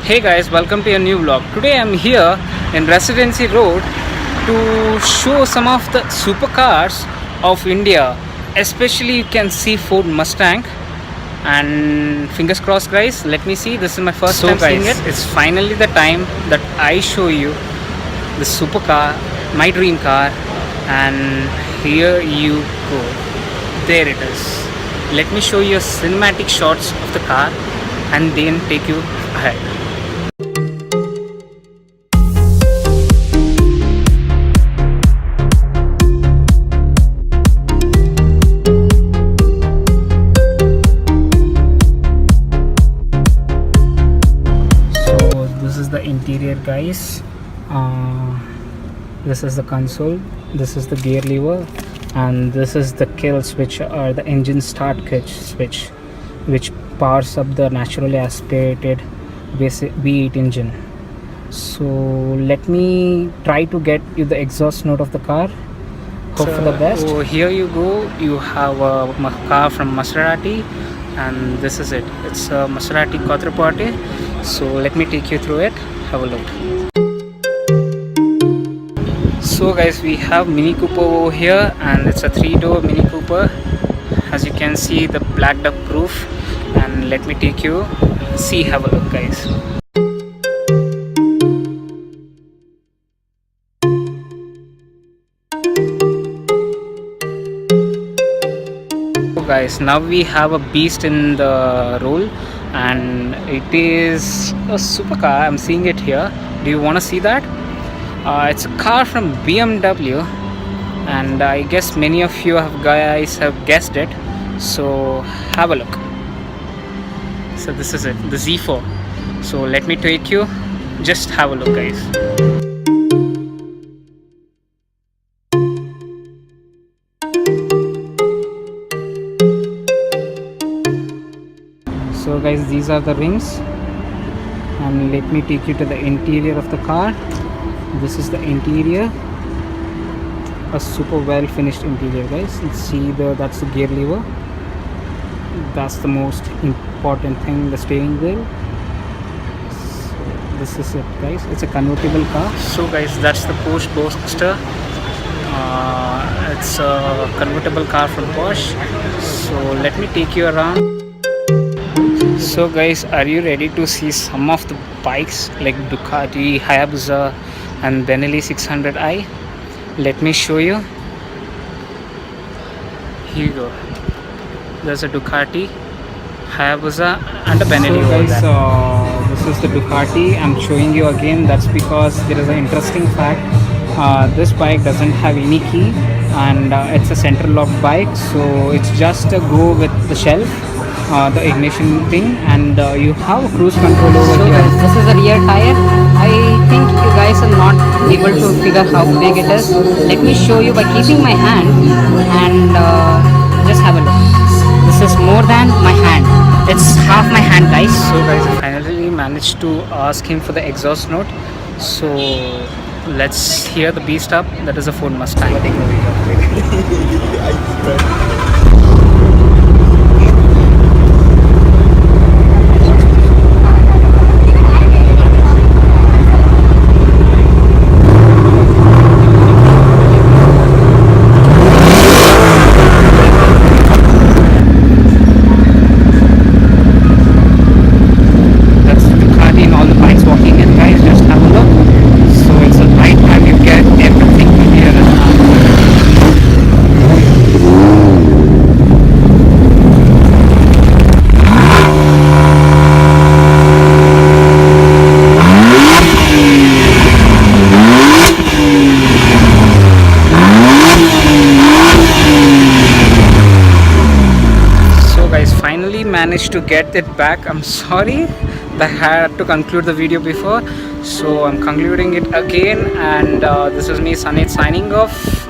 Hey guys, welcome to a new vlog. Today I'm here in Residency Road to show some of the supercars of India. Especially you can see Ford Mustang, and fingers crossed guys, let me see. This is my first time seeing it. It's finally the time that I show you the supercar, my dream car, and here you go. There it is. Let me show you cinematic shots of the car and then take you ahead. So this is the interior guys. This is the console, this is the gear lever, and this is the kill switch or the engine start switch, which powers up the naturally aspirated V8 engine. So let me try to get you the exhaust note of the car. Hope for the best. So here you go, you have a car from Maserati, and this is it. It's a Maserati Quattroporte. So let me take you through it. Have a look. So guys, we have Mini Cooper over here, and it's a 3-door Mini Cooper. As you can see, the blacked up roof, and let me take you see. Have a look guys. So guys, now we have a beast in the role, and it is a supercar. I'm seeing it here. Do you want to see that? It's a car from BMW, and I guess many of you guys have guessed it. So have a look. So this is it, the Z4. So let me take you. Just have a look guys. So guys, these are the rims, and let me take you to the interior of the car. This is the interior, a super well finished interior guys. Let's see, that's the gear lever. That's the most important thing, the steering wheel. So this is it guys. It's a convertible car. So guys, that's the Porsche Boxster. It's a convertible car from Porsche. So let me take you around. So guys, are you ready to see some of the bikes like Ducati, Hayabusa and Benelli 600i? Let me show you. Here you go. There's a Ducati, Hayabusa and a Benelli. So guys, this is the Ducati. I'm showing you again. That's because there is an interesting fact. This bike doesn't have any key, and it's a central lock bike, so it's just a go with the shelf, the ignition thing, and you have a cruise control over here. Guys, this is a rear tire. I think you guys are not able to figure how big it is. Let me show you by keeping my hand, and just have a look. This is more than my hand. It's half my hand guys. So guys, I finally managed to ask him for the exhaust note. So let's hear the beast up. That is a Ford Mustang. Finally managed to get it back. I'm sorry that I had to conclude the video before, so I'm concluding it again, and this is me Sanith signing off.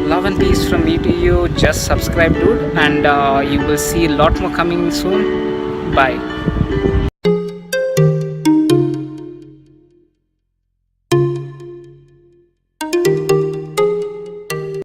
Love and peace from me to you. Just subscribe dude, and you will see a lot more coming soon. Bye.